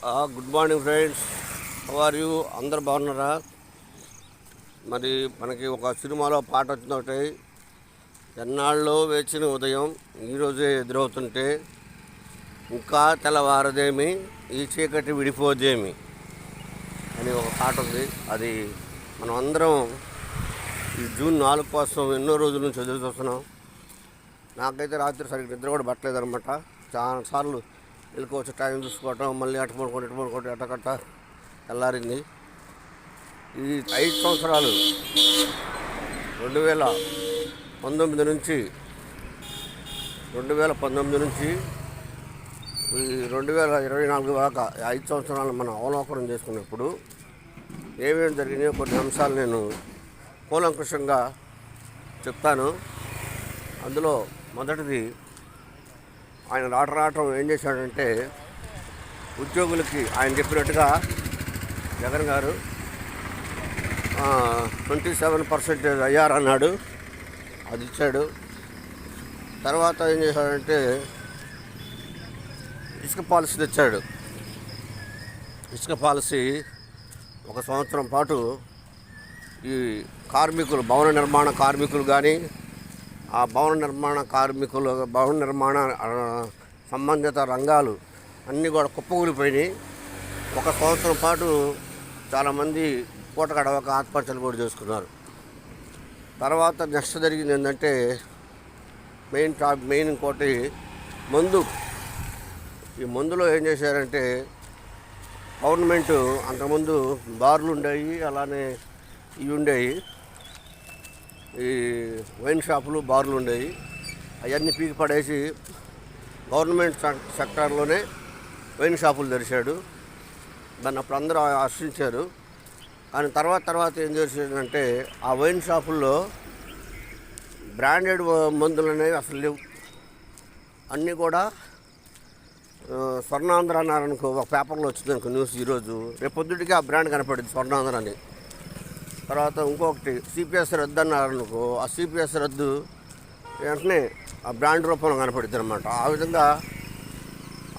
Good morning friends, how are you? అందరు బాగున్నారా? మరి మనకి ఒక సినిమాలో పాట వచ్చినట్టు, ఎన్నాళ్ళలో వేచిన ఉదయం ఈరోజే ఎదురవుతుంటే ఇంకా తెల్లవారదేమి, ఈ చీకటి విడిపోదేమి అని ఒక పాట ఉంది. అది మనం అందరం ఈ జూన్ 4 కోసం ఎన్నో రోజుల నుంచి ఎదురు చూస్తున్నాం. నాకైతే రాత్రి సరిగ్గా నిద్ర కూడా పట్టలేదన్నమాట. చాలాసార్లు వెళ్ళుకోవచ్చు, టైం చూసుకోవటం, మళ్ళీ అటు పడుకోండి అటకట్ట తెల్లారింది. ఈ 5 సంవత్సరాలు 2019 నుంచి ఈ 2024 దాకా 5 సంవత్సరాలు మనం అవలోకనం చేసుకున్నప్పుడు ఏమేమి జరిగినాయో కొన్ని అంశాలు నేను కూలంకుషంగా చెప్తాను. అందులో మొదటిది, ఆయన రావటం ఏం చేశాడంటే, ఉద్యోగులకి ఆయన చెప్పినట్టుగా జగన్ గారు 27% అయ్యారు అన్నాడు, అది ఇచ్చాడు. తర్వాత ఏం చేశాడంటే ఇసుక పాలసీ తెచ్చాడు. ఇసుక పాలసీ 1 సంవత్సరం పాటు ఈ కార్మికులు, భవన నిర్మాణ కార్మికులు కానీ, ఆ భవన నిర్మాణ సంబంధిత రంగాలు అన్నీ కూడా కుప్పకూలిపోయినాయి. 1 సంవత్సరం పాటు చాలామంది పూట గడవక ఆత్మహత్యలు కూడా చేసుకున్నారు. తర్వాత నెక్స్ట్ జరిగింది ఏంటంటే, మెయిన్ ఇంకోటి మందు. ఈ మందులో ఏం చేశారంటే, గవర్నమెంటు అంతకుముందు బార్లు ఉండేవి, అలానే ఇవి ఉండేవి, ఈ వైన్ షాపులు, బార్లు ఉండేవి. అవన్నీ పీకి పడేసి గవర్నమెంట్ సెక్టార్లోనే వైన్ షాపులు తెరిచాడు. దాన్ని అప్పుడు అందరూ హర్షించారు. కానీ తర్వాత ఏం చేశాడంటే, ఆ వైన్ షాపుల్లో బ్రాండెడ్ మందులు అనేవి అసలు లేవు. అన్నీ కూడా స్వర్ణాంధ్ర అన్నారనుకో, ఒక పేపర్లో వచ్చింది అనుకో న్యూస్ ఈరోజు, రేపు పొద్దుటికి ఆ బ్రాండ్ కనపడింది స్వర్ణాంధ్ర అని. తర్వాత ఇంకొకటి సిపిఎస్ రద్దు అన్నారనుకో, ఆ సిపిఎస్ రద్దు వెంటనే ఆ బ్రాండ్ రూపంలో కనపడుతుంది అనమాట.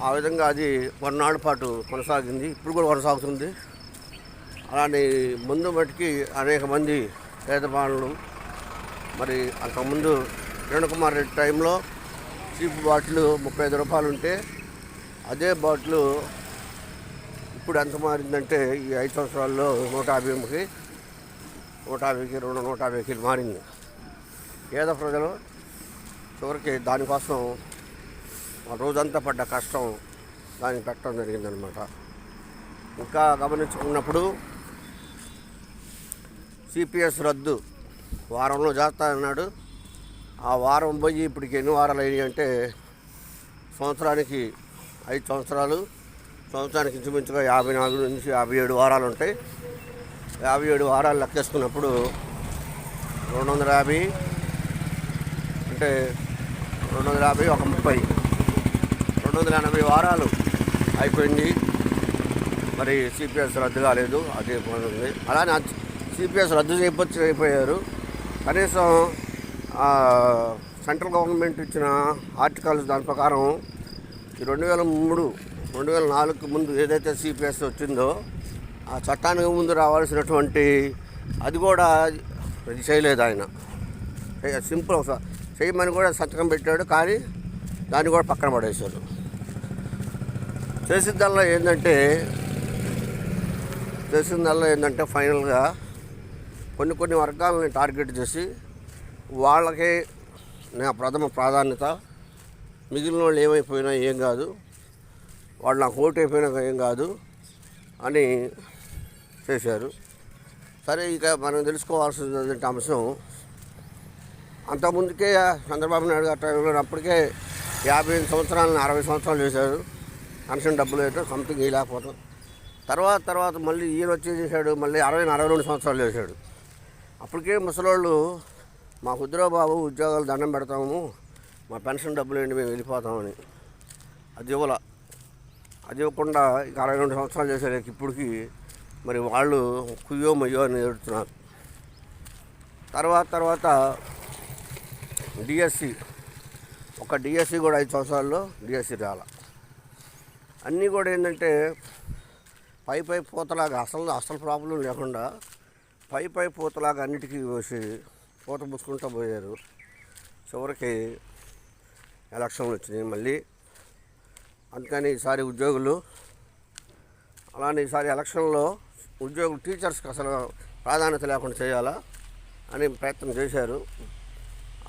ఆ విధంగా అది కొన్నాళ్ళ పాటు కొనసాగింది, ఇప్పుడు కూడా కొనసాగుతుంది. అలానే ముందు మట్టికి అనేక మంది పేదవాళ్ళు, మరి అంతకుముందు కిరణ్ కుమార్ రెడ్డి టైంలో చీప్ బాటిల్ 35 రూపాయలు ఉంటే, అదే బాటిల్ ఇప్పుడు ఎంత మారిందంటే ఈ 5 సంవత్సరాల్లో 150కి 150కి మారింది. పేద ప్రజలు చివరికి దానికోసం రోజంతా పడ్డ కష్టం దానికి పెట్టడం జరిగిందనమాట. ఇంకా గమనించుకున్నప్పుడు సిపిఎస్ రద్దు వారంలో చేస్తా అన్నాడు. ఆ వారం పోయి ఇప్పటికి ఎన్ని వారాలు అయినాయి అంటే, సంవత్సరానికి 5 సంవత్సరాలు, సంవత్సరానికి ఇంచుమించుగా 54 నుంచి 57 వారాలు ఉంటాయి. 57 వారాలు లెక్కేసుకున్నప్పుడు 250 అంటే 250 ఒక 30, 280 వారాలు అయిపోయింది. మరి సిపిఎస్ రద్దు కాలేదు, అదే ఉంది. అలానే సిపిఎస్ రద్దు అయిపోయారు. కనీసం సెంట్రల్ గవర్నమెంట్ ఇచ్చిన ఆర్టికల్స్ దాని ప్రకారం ఈ 2003-2004 ముందు ఏదైతే సిపిఎస్ వచ్చిందో, ఆ చట్టానికి ముందు రావాల్సినటువంటి అది కూడా ఇది చేయలేదు ఆయన. సింపుల్ చేయమని కూడా సంతకం పెట్టాడు, కానీ దాన్ని కూడా పక్కన పడేశారు. చేసిందల్లా ఏంటంటే ఫైనల్గా కొన్ని వర్గాలని టార్గెట్ చేసి వాళ్ళకే నా ప్రథమ ప్రాధాన్యత, మిగిలిన వాళ్ళు ఏమైపోయినా ఏం కాదు, వాళ్ళు నాకు ఓటు అయిపోయినా ఏం కాదు అని చేశారు. సరే, ఇక మనం తెలుసుకోవాల్సిన అంశం, అంతకుముందుకే చంద్రబాబు నాయుడు గారి టైంలో అప్పటికే 58 సంవత్సరాలను 60 సంవత్సరాలు చేశారు. పెన్షన్ డబ్బులు అయితే సంథింగ్ లేకపోతాం. తర్వాత మళ్ళీ ఈయన వచ్చి చేశాడు, మళ్ళీ 62 సంవత్సరాలు చేశాడు. అప్పటికే ముసలోళ్ళు, మా కుదిరో బాబు ఉద్యోగాలు దండం పెడతాము, మా పెన్షన్ డబ్బులు ఏంటి, మేము వెళ్ళిపోతామని అది ఇవ్వకుండా ఇక 62 సంవత్సరాలు చేశారు. ఇప్పటికి మరి వాళ్ళు కుయ్యో మయ్యో అని ఏడుతున్నారు. తర్వాత డిఎస్సి కూడా 5 సంవత్సరాల్లో డిఎస్సి రాల. అన్నీ కూడా ఏంటంటే పై పూతలాగా అసలు ప్రాబ్లం లేకుండా పై పూతలాగా అన్నిటికీ పోసి పూత పూసుకుంటూ పోయారు. చివరికి ఎలక్షన్లు వచ్చినాయి మళ్ళీ. అందుకని ఈసారి ఉద్యోగులు, అలానే ఈసారి ఎలక్షన్లో ఉద్యోగులు టీచర్స్కి అసలు ప్రాధాన్యత లేకుండా చేయాలా అని ప్రయత్నం చేశారు.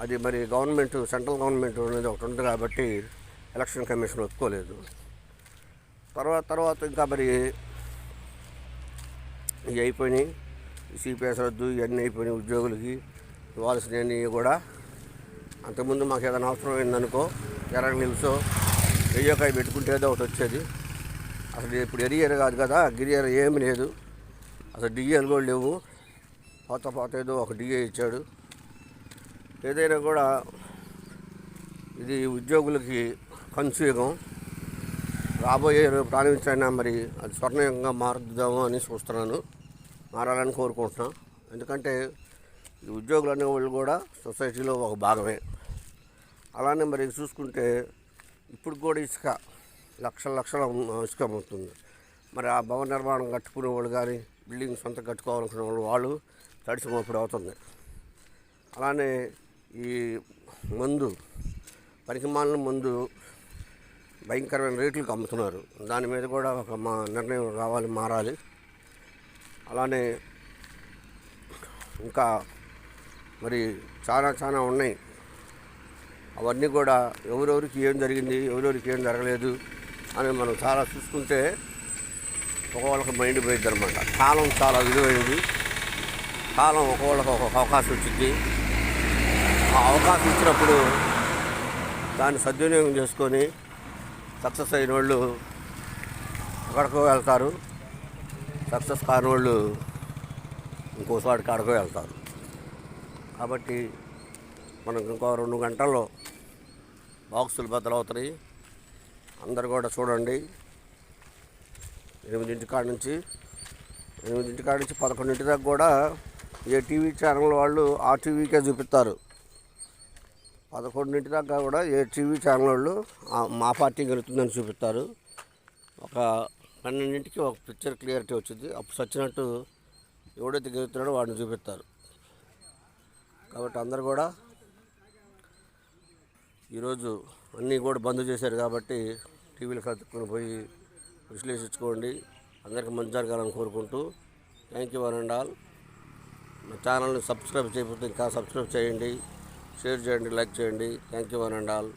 అది మరి గవర్నమెంట్, సెంట్రల్ గవర్నమెంట్ అనేది ఒకటి ఉంది కాబట్టి ఎలక్షన్ కమిషన్ ఒప్పుకోలేదు. తర్వాత ఇంకా మరి ఇవి అయిపోయినాయి, సిపిఎస్ రద్దు, ఇవన్నీ అయిపోయినాయి. ఉద్యోగులకి ఇవ్వాల్సినవన్నీ కూడా అంతకుముందు మాకు ఏదైనా అవసరం అయిందనుకో ఎర్రగ నిలుసో వెయ్యకాయ పెట్టుకుంటే ఏదో ఒకటి వచ్చేది. అసలు ఇప్పుడు ఎరియర్ కాదు కదా, గిరియర్ ఏమి లేదు, అసలు డిఏలు కూడా లేవు. పోత ఏదో ఒక డిఏ ఇచ్చాడు. ఏదైనా కూడా ఇది ఉద్యోగులకి కంచుయుగం. రాబోయే ప్రారంభించైనా మరి అది స్వర్ణయుగంగా మారుద్దాము అని చూస్తున్నాను, మారాలని కోరుకుంటున్నాను. ఎందుకంటే ఈ ఉద్యోగులు అనేవాళ్ళు కూడా సొసైటీలో ఒక భాగమే. అలానే మరి చూసుకుంటే ఇప్పుడు కూడా ఇసుక లక్షల ఇసుక అమ్ముతుంది. మరి ఆ భవన నిర్మాణం కట్టుకునే వాళ్ళు కానీ, బిల్డింగ్ సొంత కట్టుకోవాలనుకునే వాళ్ళు తడిసిమప్పుడు అవుతుంది. అలానే ఈ మందు, పనికిమాలిన మందు భయంకరమైన రేట్లకు అమ్ముతున్నారు. దాని మీద కూడా ఒక నిర్ణయం రావాలి, మారాలి. అలానే ఇంకా మరి చాలా ఉన్నాయి. అవన్నీ కూడా ఎవరెవరికి ఏం జరిగింది, ఎవరెవరికి ఏం జరగలేదు అని మనం చాలా చూసుకుంటే ఒకళ్ళకి మైండ్ పోయిద్ది అనమాట. కాలం చాలా విలువైనది. కాలం ఒకళ్ళకి ఒక అవకాశం వచ్చింది. ఆ అవకాశం ఇచ్చినప్పుడు దాన్ని సద్వినియోగం చేసుకొని సక్సెస్ అయిన వాళ్ళు అక్కడికో వెళ్తారు, సక్సెస్ కాని వాళ్ళు ఇంకోసారికి అక్కడికో వెళ్తారు. కాబట్టి మనకు ఇంకో 2 గంటల్లో బాక్సులు బద్దలవుతాయి. అందరు కూడా చూడండి. 8 కాడ నుంచి 11 దాకా కూడా ఏ టీవీ ఛానల్ వాళ్ళు ఆ టీవీకే చూపిస్తారు. 11 దాకా కూడా ఏ టీవీ ఛానల్ వాళ్ళు మా పార్టీ గెలుతుందని చూపిస్తారు. ఒక 12కి ఒక పిక్చర్ క్లియరిటీ వచ్చింది. అప్పుడు సచ్చినట్టు ఎవడైతే గెలుతున్నాడో వాడిని చూపిస్తారు. కాబట్టి అందరు కూడా ఈరోజు అన్నీ కూడా బంద్ చేశారు కాబట్టి టీవీలకు అతుక్కుని పోయి విశ్లేషించుకోండి. అందరికీ మంచి జరగాలని కోరుకుంటూ thank you one and all. మా ఛానల్ని సబ్స్క్రైబ్ చేయకపోతే ఇంకా సబ్స్క్రైబ్ చేయండి, షేర్ చేయండి, లైక్ చేయండి. Thank you one and all.